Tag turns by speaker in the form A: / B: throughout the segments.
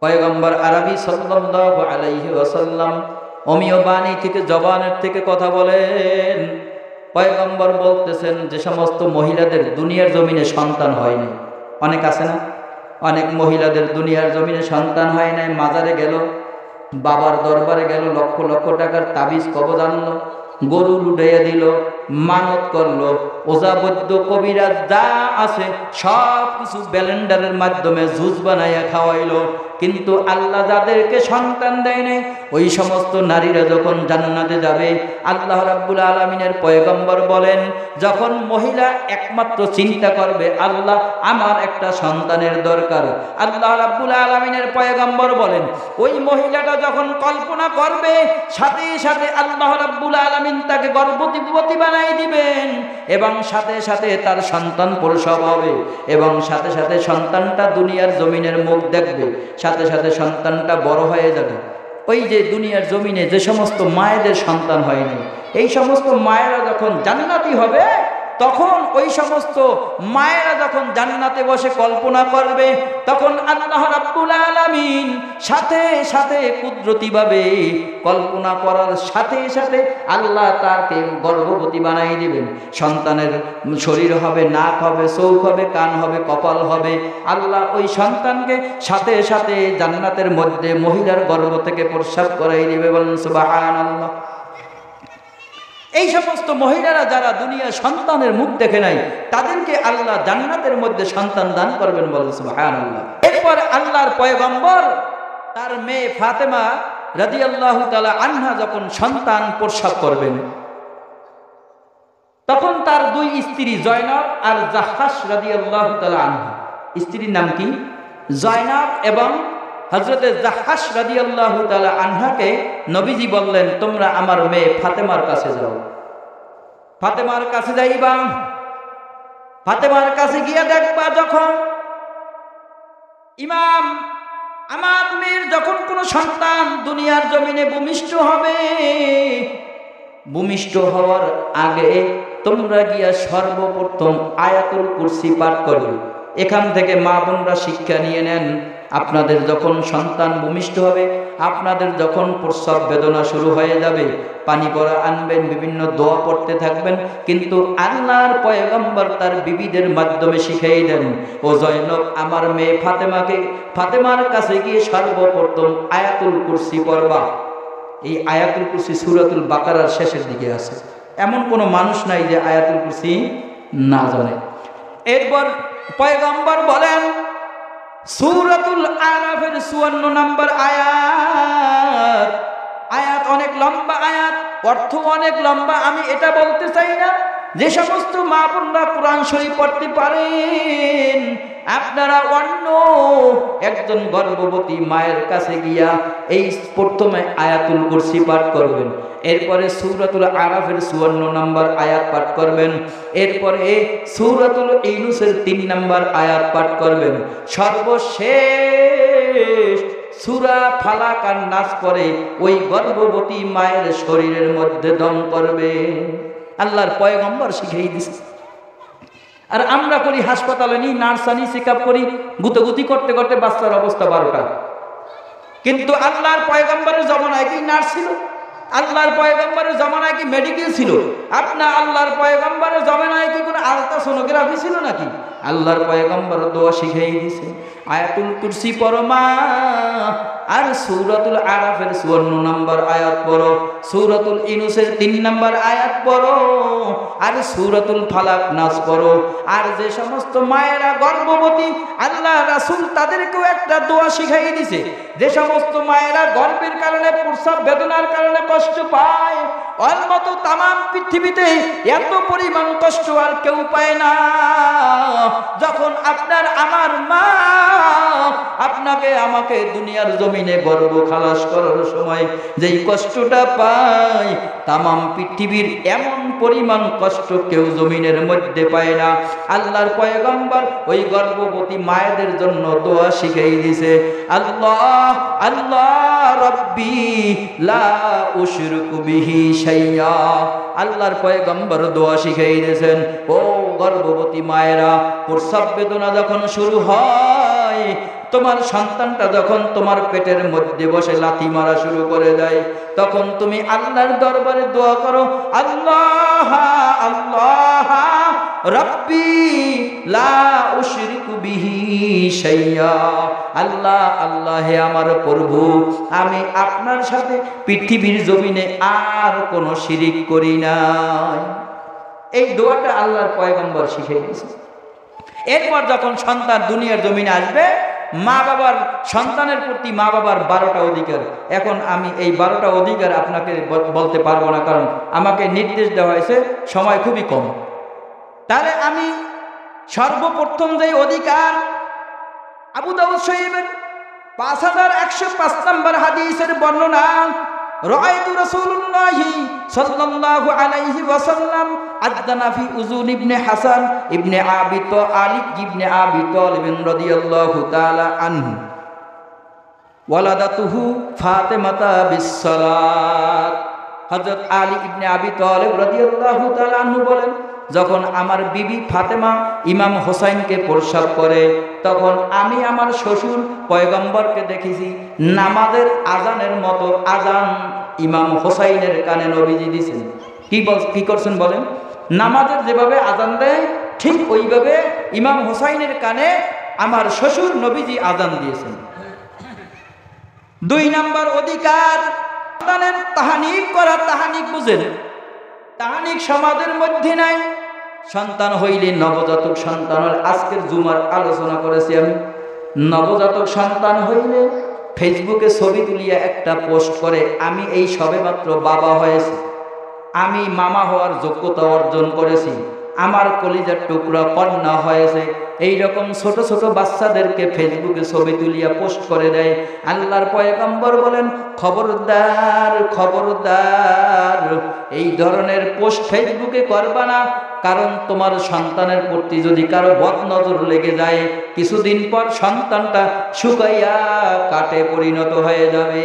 A: পয়গম্বর আরবি সাল্লাল্লাহু আলাইহি ওয়াসাল্লাম অমীয় বাণী থেকে জবানের থেকে কথা বলেন। পয়গম্বর বলতেছেন, যে সমস্ত মহিলাদের দুনিয়ার জমিনে সন্তান হয়নি, অনেক আছে না, অনেক মহিলাদের দুনিয়ার জমিনে সন্তান হয় নাই, মাজারে গেল, বাবার দরবারে গেল, লক্ষ লক্ষ টাকার তাবিজ কবজ আনলো, গরু লুটাইয়া দিল, মানত করলো, ওজা বৈদ্য কবিরাজ যা আছে সব কিছু ব্যালেন্ডারের মাধ্যমে জুস বানাইয়া খাওয়াইলো, কিন্তু আল্লাহ যাদেরকে সন্তান দেয় নাই ওই সমস্ত নারীরা যখন জান্নাতে যাবে, আল্লাহ রাব্বুল আলামিনের পয়গম্বর বলেন, যখন মহিলা একমাত্র চিন্তা করবে আল্লাহ আমার একটা সন্তানের দরকার, আল্লাহ রাব্বুল আলামিনের পয়গম্বর বলেন ওই মহিলাটা যখন কল্পনা করবে সাথে সাথে আল্লাহ রাব্বুল আলামিন তাকে গর্ভবতী বানাই দিবেন, এবং সাথে সাথে তার সন্তান প্রসব হবে, এবং সাথে সাথে সন্তানটা দুনিয়ার জমিনের মুখ দেখবে, সাথে সাথে সন্তানটা বড় হয়ে যাবে। ওই যে দুনিয়ার জমিনে যে সমস্ত মায়েদের সন্তান হয়নি, এই সমস্ত মায়েরা যখন জান্নাতি হবে, তখন ওই সমস্ত মায়েরা যখন জান্নাতে বসে কল্পনা করবে, তখন আল্লাহ রাব্বুল আলামিন সাথে সাথে কুদরতিভাবে কল্পনা করার সাথে সাথে আল্লাহ তাকে গর্ভবতী বানাই দিবেন। সন্তানের শরীর হবে, নাক হবে, চোখ হবে, কান হবে, কপাল হবে, আল্লাহ ওই সন্তানকে সাথে সাথে জান্নাতের মধ্যে মহিলার গর্ভ থেকে প্রস্রাব করাই দিবে। বলেন সুবহানাল্লাহ। এই সমস্ত মহিলারা যারা দুনিয়ার সন্তানের মুখ দেখে নাই, তাদেরকে আল্লাহ জান্নাতের মধ্যে সন্তান দান করবেন। বলেন সুবহানাল্লাহ। এরপর আল্লাহর পয়গম্বর তার মেয়ে ফাতেমা রাদিয়াল্লাহু তাআলা আনহা যখন সন্তান প্রসব করবেন, তখন তার দুই স্ত্রী জয়নব আর জাহাস রাদিয়াল্লাহু তাআলা আনহা, স্ত্রীর নাম কি? জয়নব এবং হযরতে জাহাস রাদিয়াল্লাহু তাআলা আনহাকে নবীজি বললেন, তোমরা আমার মেয়ে ফাতেমার কাছে যাও। ফাতেমার কাছে যাইবা, ফাতেমার কাছে গিয়ে দেখবা যখন ইমাম আমার মেয়ের যখন কোনো সন্তান দুনিয়ার জমিনে ভূমিষ্ঠ হবে, ভূমিষ্ঠ হওয়ার আগে তোমরা গিয়া সর্বপ্রথম আয়াতুল কুরসি পাঠ করবে। এখান থেকে মা বোনরা শিক্ষা নিয়ে নেন, আপনাদের যখন সন্তান ভূমিষ্ঠ হবে, আপনাদের যখন প্রসব বেদনা শুরু হয়ে যাবে, পানি পড়া আনবেন, বিভিন্ন দোয়া পড়তে থাকবেন, কিন্তু আল্লাহর পয়গম্বর তার বিবিদের মাধ্যমে শিখিয়ে দেন, ও জয়নব আমার মেয়ে ফাতেমার কাছে গিয়ে সর্বপ্রথম আয়াতুল কুরসি পড়বা। এই আয়াতুল কুরসি সূরাতুল বাকারার শেষের দিকে আছে, এমন কোনো মানুষ নাই যে আয়াতুল কুরসি না জানে। এরপর পয়গম্বর বলেন সূরাতুল আরাফের 54 নম্বর আয়াত অনেক লম্বা আয়াত, অর্থ অনেক লম্বা। আমি এটা বলতে চাই না, যে সমস্ত মা বোনরা কোরআন শরীফ পড়তে পারেন, আপনারা অন্য একজন গর্ভবতী মায়ের কাছে গিয়া এই প্রথমে আয়াতুল কুরসি পাঠ করবেন, এরপরে সূরাতুল আরাফের 54 নম্বর আয়াত পাঠ করবেন, এরপরে সূরাতুল ইউনূসের 3 নম্বর আয়াত পাঠ করবেন, সর্বশেষ সূরা ফালাক আর নাস পড়ে ওই গর্ভবতী মায়ের শরীরের মধ্যে দম করবে। আল্লাহর পয়গম্বর শিখিয়ে দিয়েছে। আর আমরা করি হাসপাতালে নিই, নার্সানি চেকআপ করি, গুতগুতি করতে করতে বাচ্চার অবস্থা 12টা। কিন্তু আল্লাহর পয়গম্বরের জমানায় কি নার্স ছিল? আল্লাহর পয়গম্বরের জমানায় কি মেডিকেল ছিল? আপনার আল্লাহর পয়গম্বরের জমানায় কি কোনো আলট্রাসোনোগ্রাফি ছিল নাকি? আল্লাহর পয়গম্বর দোয়া শিখিয়ে দিয়েছে, আয়াতুল কুরসি পড়ো মা, আর সূরাতুল আরাফের 54 নম্বর আয়াত পড়ো, সূরাতুল ইউনূসের 3 নম্বর আয়াত পড়ো, আর সূরাতুল ফালাক নাস পড়ো। আর যে সমস্ত মায়েরা গর্ভবতী, আল্লাহ রাসূল তাদেরকেও একটা দোয়া শিখিয়ে দিয়েছে, যে সমস্ত মায়েরা গর্ভের কারণে প্রসব বেদনার কারণে কষ্ট পায়, ওর মতো তামাম পৃথিবীতে এত পরিমাণ কষ্ট আর কেউ পায় না। যখন আপনার আমার মা আপনাকে আমাকে দুনিয়ার জমিনে গর্ভ খালাস করার সময় যেই কষ্টটা পায়, তামাম পৃথিবীর এমন পরিমাণ কষ্ট কেউ জমিনের মধ্যে পায় না। আল্লাহর পয়গম্বর ওই গর্ভবতী মায়েদের জন্য দোয়া শিখিয়ে দিয়েছে, আল্লাহ আল্লাহ রব্বি লা উশরিকু বিহি শাইয়া। আল্লাহর পয়গম্বর দোয়া শিখিয়ে দিয়েছেন, ও গর্ভবতী মায়েরা, প্রসব বেদনা যখন শুরু হয় তোমার সন্তানটা যখন তোমার পেটের মধ্যে বসে লাথি মারা শুরু করে দেয়, তখন তুমি আল্লাহর দরবারে দোয়া করো, আল্লাহ আল্লাহ রাব্বি লা উশরিকু বিহি শাইয়া। আল্লাহ আল্লাহ, হে আমার প্রভু, আমি আপনার সাথে পৃথিবীর জমিনে আর কোনো শিরিক করি নাই। এই দোয়াটা আল্লাহর পয়গম্বর শিখিয়ে দিয়েছে। এরপর যখন সন্তান দুনিয়ার জমিনে আসবে, মা বাবার সন্তানের প্রতি মা বাবার 12টা অধিকার। এখন আমি এই 12টা অধিকার আপনাকে বলতে পারবো না, কারণ আমাকে নির্দেশ দেওয়া হয়েছে, সময় খুবই কম। তাহলে আমি সর্বপ্রথম যে অধিকার, আবু দাউদ শরীফের 5105 নম্বর হাদিসের বর্ণনা, রাআইতু রাসূলুল্লাহি সাল্লাল্লাহু আলাইহি ওয়াসাল্লাম আযযানা ফি উযুন ইবনে হাসান ইবনে আবি তালিব ইবনে আবি তালিব রাদিয়াল্লাহু তাআলা আনহু ওয়ালাদাতুহু ফাতিমাতা বিসসালাত। হযরত আলী ইবনে আবি তালিব রাদিয়াল্লাহু তাআলা আনহু বলেন, যখন আমার বিবি ফাতেমা ইমাম হোসাইনকে প্রসব করে, তখন আমি আমার শ্বশুর পয়গম্বরকে দেখেছি নামাজের আজানের মতো আজান ইমাম হোসাইনের কানে নবীজি দিয়েছেন। কি করছেন বলেন? নামাজের যেভাবে আজান দেয় ঠিক ওইভাবে ইমাম হোসাইনের কানে আমার শ্বশুর নবীজি আজান দিয়েছেন। 2 নম্বর অধিকার, সন্তানের তাহানিক করা। তাহানিক বুঝেন? তাহানিক সমাজের মধ্যে নাই। সন্তান হইলে, নবজাতক সন্তান হলে, আজকের জুমার আলোচনা করেছি আমি, নবজাতক সন্তান হইলে ফেসবুকে ছবি তুলিয়া একটা পোস্ট করে, আমি এই সবেমাত্র বাবা হয়েছি, আমি মামা হওয়ার যোগ্যতা অর্জন করেছি, আমার কলিজার টুকরা কন্যা হয়েছে। এইরকম ছোট ছোট বাচ্চাদেরকে ফেসবুকে ছবি তুলিয়া পোস্ট করে দেয়। আল্লাহর পয়গম্বর বলেন, খবরদার খবরদার, এই ধরনের পোস্ট ফেসবুকে করবা না, কারণ তোমার সন্তানের প্রতি যদি কারো বদনজর লেগে যায়, কিছুদিন পর সন্তানটা শুকাইয়া কাটে পরিণত হয়ে যাবে।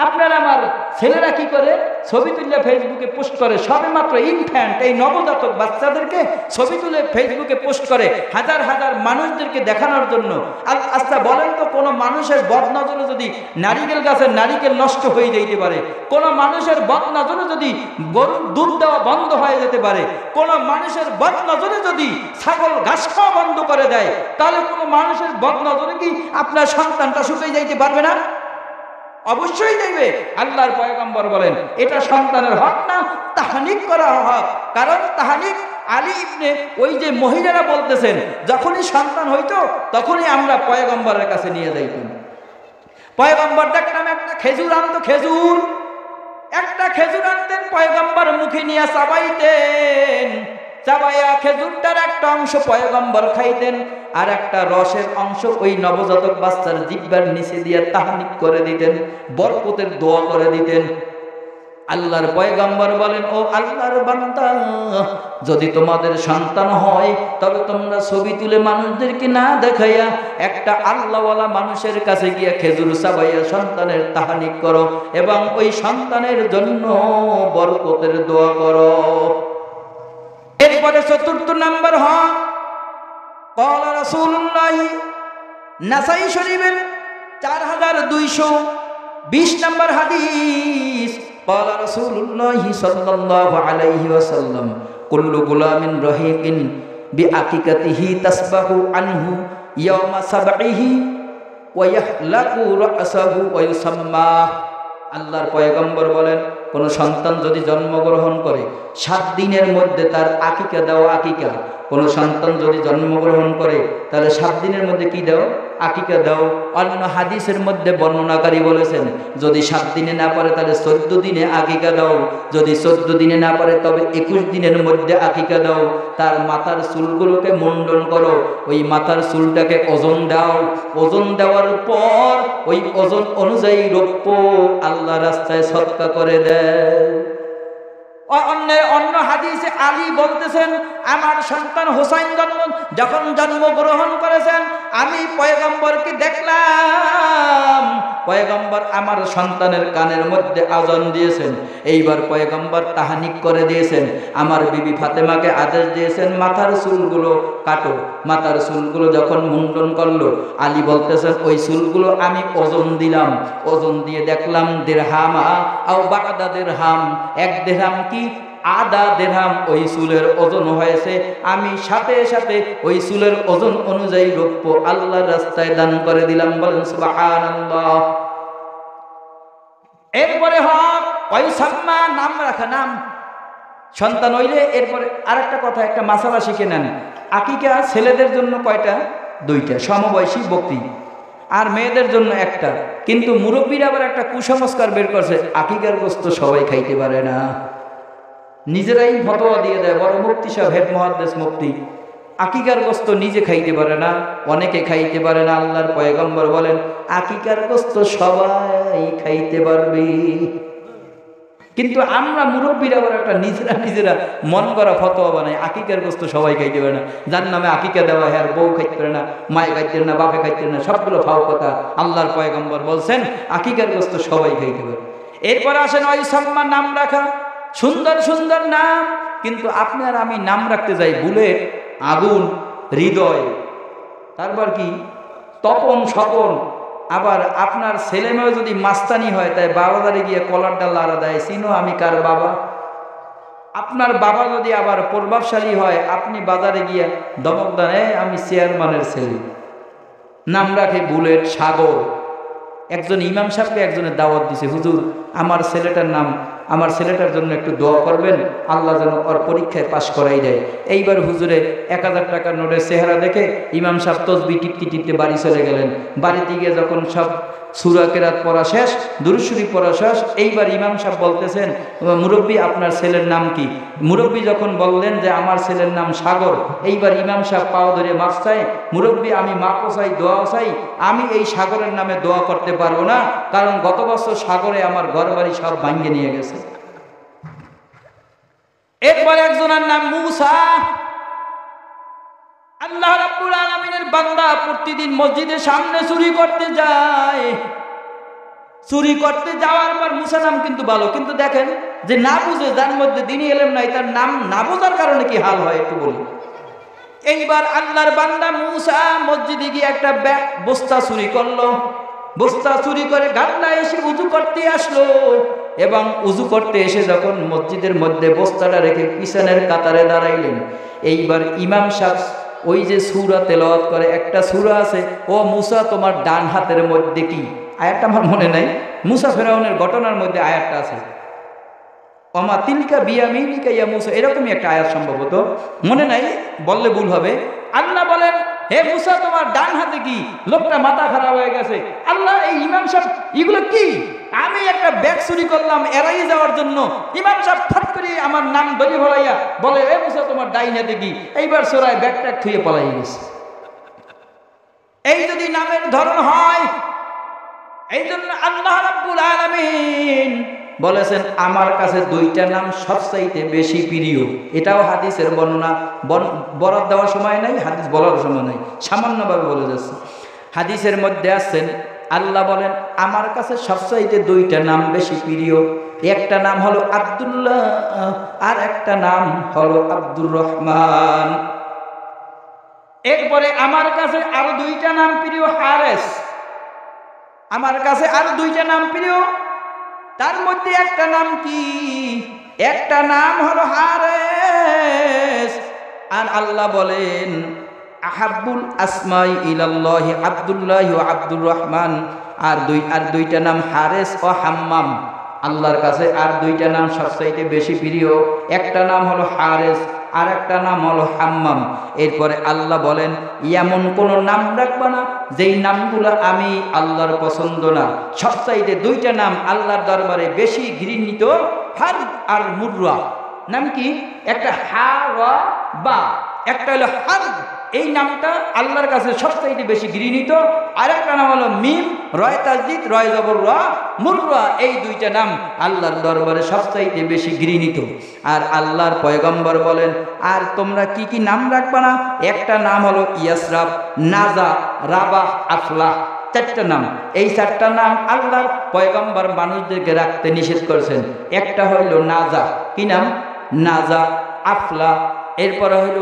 A: আপনার আমার ছেলেরা কি করে? ছবি তুলে ফেসবুকে পোস্ট করে, সবেমাত্র ইনফ্যান্ট, এই নবজাতক বাচ্চাদেরকে ছবি তুলে ফেসবুকে পোস্ট করে হাজার হাজার মানুষদেরকে দেখানোর জন্য। আর আচ্ছা বলেন তো, কোনো মানুষের বদনজরে যদি নারিকেল গাছের নারিকেল নষ্ট হয়ে যেতে পারে, কোনো মানুষের বদনজরে যদি গরুর দুধ দেওয়া বন্ধ হয়ে যেতে পারে, কোনো মানুষের বদনজরে যদি ছাগল ঘাস খাওয়া বন্ধ করে দেয়, তাহলে কোনো মানুষের বদনজরে কি আপনার সন্তানটা শুকিয়ে যাইতে পারবে না? অবশ্যই দেবে। আল্লাহর পয়গম্বর বলেন, এটা সন্তানের হক না, তাহানিক করা হক। কারণ তাহানিক আলী ইবনে, ওই যে মহিলারা বলতেছেন, যখনই সন্তান হইতো তখনই আমরা পয়গম্বরের কাছে নিয়ে যাইতাম। পয়গম্বর দেখলাম একটা খেজুর আনতো, একটা খেজুর আনতেন, পয়গম্বর মুখে নিয়ে চাবাইতেন, চাবাইয়া খেজুরটার একটা অংশ পয়গম্বর খাইতেন, আর একটা রসের অংশ ওই নবজাতক বাচ্চার জিহ্বার নিচে দিয়ে তাহনিক করে দিতেন, বরকতের দোয়া করে দিতেন। আল্লাহর পয়গম্বর বলেন, ও আল্লাহর বান্দা, যদি তোমাদের সন্তান হয় তবে তোমরা ছবি তুলে মানুষদেরকে না দেখাইয়া একটা আল্লাহওয়ালা মানুষের কাছে গিয়া খেজুর চাবাইয়া সন্তানের তাহানিক করো এবং ওই সন্তানের জন্য বরকতের দোয়া করো। এরপরে 4 নম্বর হক, ক্বালা রাসূলুল্লাহ, নাসাই শরীফের 4220 নম্বর হাদিস, ক্বালা রাসূলুল্লাহ সাল্লাল্লাহু আলাইহি ওয়াসাল্লাম, কুল্লু গুলামিন রাহিকিন বিআকিকাতিহি তাসবাহু আনহু ইয়াওমা সাবঈহি ওয়া ইয়াহলাকু রাসাহু ওয়া ইউসাম্মা। আল্লাহর পয়গম্বর বলেন, কোন সন্তান যদি জন্মগ্রহণ করে 7 দিনের মধ্যে তার আকিকা দাও, আকিকা। কোন সন্তান যদি জন্মগ্রহণ করে তাহলে 7 দিনের মধ্যে কি দাও? আকিকা দাও। অন্য হাদিসের মধ্যে বর্ণনাকারী বলেছেন, যদি 7 দিনে না পারে তাহলে 14 দিনে আকিকা দাও, যদি 14 দিনে না পারে তবে 21 দিনের মধ্যে আকিকা দাও। তার মাথার চুলগুলোকে মুন্ডন করো, ওই মাথার চুলটাকে ওজন দাও, ওজন দেওয়ার পর ওই ওজন অনুযায়ী রৌপ্য আল্লাহ রাস্তায় সদকা করে দেয়। অন্য হাদিসে আলী বলতেছেন, আমার সন্তান হোসাইন যখন জন্মগ্রহণ করেছেন, আমি পয়গম্বরকে দেখলাম, পয়গম্বর আমার সন্তানের কানের মধ্যে আজান দিয়েছেন। এইবার পয়গম্বর তাহানিক করে দিয়েছেন। আমার বিবি ফাতেমাকে আদেশ দিয়েছেন মাথার চুলগুলো কাটো। মাথার চুলগুলো যখন মুন্ডন করলো, আলী বলতেছেন ওই চুলগুলো আমি ওজন দিলাম, ওজন দিয়ে দেখলাম দিরহামা আও বাদা দিরহাম, এক দিরহাম কি আধা দিরহাম ওই চুলের ওজন হয়েছে। আমি সাথে সাথে ওই চুলের ওজন অনুযায়ী রৌপ্য আল্লাহর রাস্তায় দান করে দিলাম। বলেন সুবহানাল্লাহ। এরপরে হক ওই সাম্মা, নাম রাখা, নাম সন্তান হইলে এরপরে আরেকটা কথা, একটা মাসালা শিখে নেন। আকিকা ছেলেদের জন্য কয়টা? দুইটা, সমবয়সী বকরি, আর মেয়েদের জন্য একটা। কিন্তু মুরব্বীরা আবার একটা কুসংস্কার বের করছে, আকিকার গোশত সবাই খাইতে পারে না। নিজেরাই ফতোয়া দিয়ে দেয়, বড় মুফতি সাহেব, হেড মুহাদ্দিস মুফতি, আকিকার গোশত নিজে খাইতে পারে না, অনেকে খাইতে পারে না। আল্লাহর পয়গম্বর বলেন আকিকার গোশত সবাই খাইতে পারবে। কিন্তু আমরা মুরব্বীরা আবার একটা নিজেরা মন করা ফতোয়া বানাই, আকিকার গোশত সবাই খাইতে পারে না, যার নামে আকিকা দেওয়া হয় আর বউ খাইতে পারে না, মায়ে খাইতে পারে না, বাপে খাইতে পারে না, সবগুলো ফাও কথা। আল্লাহর পয়গম্বর বলছেন আকিকার গোশত সবাই খাইতে পারে। এরপর আসেন ওই সম্মান, নাম রাখা, সুন্দর সুন্দর নাম। কিন্তু আপনি আর আমি নাম রাখতে যাই বুলেট, আগুন, হৃদয়, তারপর কি তপন, স্বপন। আবার আপনার ছেলে মেয়ে যদি মাস্তানি হয়, তাই বাবাদারে গিয়ে কলারটা লাড়া দেয়, চিনো আমি কার বাবা। আপনার বাবা যদি আবার প্রভাবশালী হয়, আপনি বাজারে গিয়ে দমক দেন, আমি চেয়ারম্যানের ছেলে। নাম রাখে বুলেট, সাগর। একজন ইমাম সাহেবকে একজনের দাওয়াত দিছে, হুজুর আমার ছেলেটার নাম, আমার ছেলেটার জন্য একটু দোয়া করবেন, আল্লাহ যেন ওর পরীক্ষায় পাশ করাই দেয়। এইবার হুজুরে 1000 টাকার নোটের চেহারা দেখে ইমাম সাহেব তসবি টিপতে টিপতে বাড়ি চলে গেলেন। বাড়িতে গিয়ে যখন সব সূরা কেরাত পড়া শেষ, দুরূদ শরীফ পড়া শেষ, এইবার ইমাম সাহেব বলতেছেন মুরব্বী আপনার ছেলের নাম কি? মুরব্বী যখন বললেন যে আমার ছেলের নাম সাগর, এইবার ইমাম সাহেব পাও ধরে মাফ চাই, মুরব্বী আমি মাপও চাই, দোয়াও চাই, আমি এই সাগরের নামে দোয়া করতে পারবো না, কারণ গত বছর সাগরে আমার ঘরবাড়ি সব ভাঙিয়ে নিয়ে গেছে। এরপর একজনের নাম মূসা। আল্লাহ রাব্বুল আলামিনের বান্দা প্রতিদিন মসজিদের সামনে চুরি করতে যায়। চুরি করতে যাওয়ার পর মূসা নাম কিন্তু ভালো, কিন্তু দেখেন যে না বুঝে, যার মধ্যে দিনই এলেম নাই, তার নাম না বোঝার কারণে কি হাল হয় একটু বলি। এইবার আল্লাহর বান্দা মূসা মসজিদে গিয়ে একটা বস্তা চুরি করলো। বস্তা চুরি করে গামলা এসে উযু করতে আসলো, এবং উযু করতে এসে যখন মসজিদের মধ্যে বস্তাটা রেখে পিছনের কাতারে দাঁড়াইলেন, এইবার ইমাম সাহেব ওই যে সূরা তেলাওয়াত করে, একটা সূরা আছে, ও মূসা তোমার ডান হাতের মধ্যে কি, আয়াতটা আমার মনে নাই, মূসা ফেরাউনের ঘটনার মধ্যে আয়াতটা আছে, ওমা তিলকা বিয়ামিনিকা ইয়া মূসা, এরকমই একটা আয়াত সম্ভবত, মনে নাই, বললে ভুল হবে। আল্লাহ বলেন হে মূসা তোমার ডান হাতে কি? লোকটা মাথা খারাপ হয়ে গেছে। আল্লাহ এই ইমাম সাহেব এগুলো কি? আমি একটা ব্যাগ চুরি করলাম এড়াই যাওয়ার জন্য, ইমাম সাহেব ফট করে আমার নাম ধরে ফলাইয়া বলে হে মূসা তোমার ডাইন হাতে কি? এইবার সোরায় ব্যাগটা থুয়ে পলাই গেছে। এই যদি নামের ধরন হয়, এই জন্য আল্লাহ রাব্বুল আলামিন বলেছেন আমার কাছে দুইটা নাম সবচাইতে বেশি প্রিয়। এটাও হাদিসের বর্ণনা, বরাত দেওয়ার সময় নাই, হাদিস বলার সময় নাই, সামান্যভাবে বলে যাচ্ছে। হাদিসের মধ্যে আছেন আল্লাহ বলেন আমার কাছে সবচাইতে দুইটা নাম বেশি প্রিয়, একটা নাম হলো আব্দুল্লাহ আর একটা নাম হলো আব্দুর রহমান। এরপরে আমার কাছে আরো দুইটা নাম প্রিয়, হারেস। আমার কাছে আরো দুইটা নাম প্রিয়, তার মধ্যে একটা নাম কি? একটা নাম হলো হারেস। আর আল্লাহ বলেন আহাব্বুল আসমাই ইলাল্লাহি আব্দুল্লাহ ওয়া আব্দুর রহমান। আর দুইটা নাম হারেস ও হাম্মাম। আল্লাহর কাছে আর দুইটা নাম সবচাইতে বেশি প্রিয়, একটা নাম হলো হারেস আর একটা নাম হলো হাম্মাম। এরপরে আল্লাহ বলেন এমন কোন নাম রাখবা না যেই নামগুলো আমি আল্লাহর পছন্দ না। সবচাইতে দুইটা নাম আল্লাহর দরবারে বেশি ঘৃণিত, হার আর মুররা। নাম কি? একটা হা র বা, একটা হলো হার, এই নামটা আল্লাহর কাছে সবচাইতে বেশি ঘৃণিত। আর একটা নাম হলো মিম, রয় তাসদিদ, রয় জবর রা, মুররা। এই দুইটা নাম আল্লাহর দরবারে সবচাইতে বেশি ঘৃণিত। আর আল্লাহর পয়গম্বর বলেন আর তোমরা কি কি নাম রাখবা না? একটা নাম হলো ইয়াসরাব, নাজা, রাবাহ, আফলাহ। চারটা নাম। এই চারটা নাম আল্লাহর পয়গম্বর মানুষদেরকে রাখতে নিষেধ করেছেন। একটা হইল নাজা, কি নাম? নাজা, আফলা। এরপরে হইল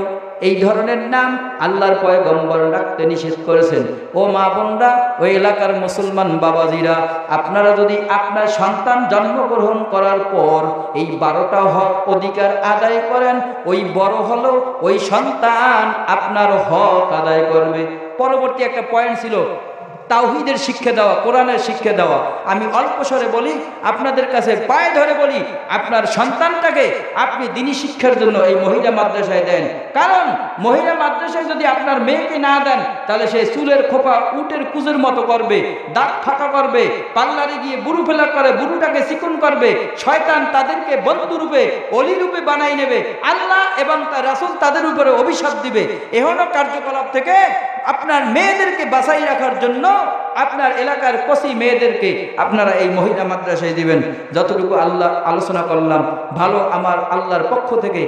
A: এই ধরনের নাম আল্লাহর পয়গম্বর রাখতে নিষেধ করেছেন। ও মা বোনরা, ওই এলাকার মুসলমান বাবাজিরা, আপনারা যদি আপনার সন্তান জন্মগ্রহণ করার পর এই 12টা হক অধিকার আদায় করেন, ওই বড় হলো ওই সন্তান আপনার হক আদায় করবে। পরবর্তী একটা পয়েন্ট ছিল তাওহীদের শিক্ষা দেওয়া, কোরআনের শিক্ষা দেওয়া। আমি অল্প স্বরে বলি, আপনাদের কাছে পায়ে ধরে বলি, আপনার সন্তানটাকে আপনি দ্বীনি শিক্ষার জন্য এই মহিলা মাদ্রাসায় দেন। কারণ মহিলা মাদ্রাসায় যদি আপনার মেয়েকে না দেন, তাহলে সে চুলের খোপা উটের কুজের মতো করবে, দাঁত ফাঁকা করবে, পার্লারে গিয়ে বুড়ু ফেলা করে বুড়ুটাকে চিকন করবে। শয়তান তাদেরকে বন্ধুরূপে অলিরূপে বানাই নেবে। আল্লাহ এবং তার রাসূল তাদের উপরে অভিশাপ দিবে। এহেন কার্যকলাপ থেকে আপনার মেয়েদেরকে বাঁচাই রাখার জন্য আপনার এলাকার কচি মেয়েদেরকে আপনারা এই মহিলা মাদ্রাসায় দিবেন। যতটুকু আল্লাহ আলোচনা করলাম ভালো আমার আল্লাহর পক্ষ থেকে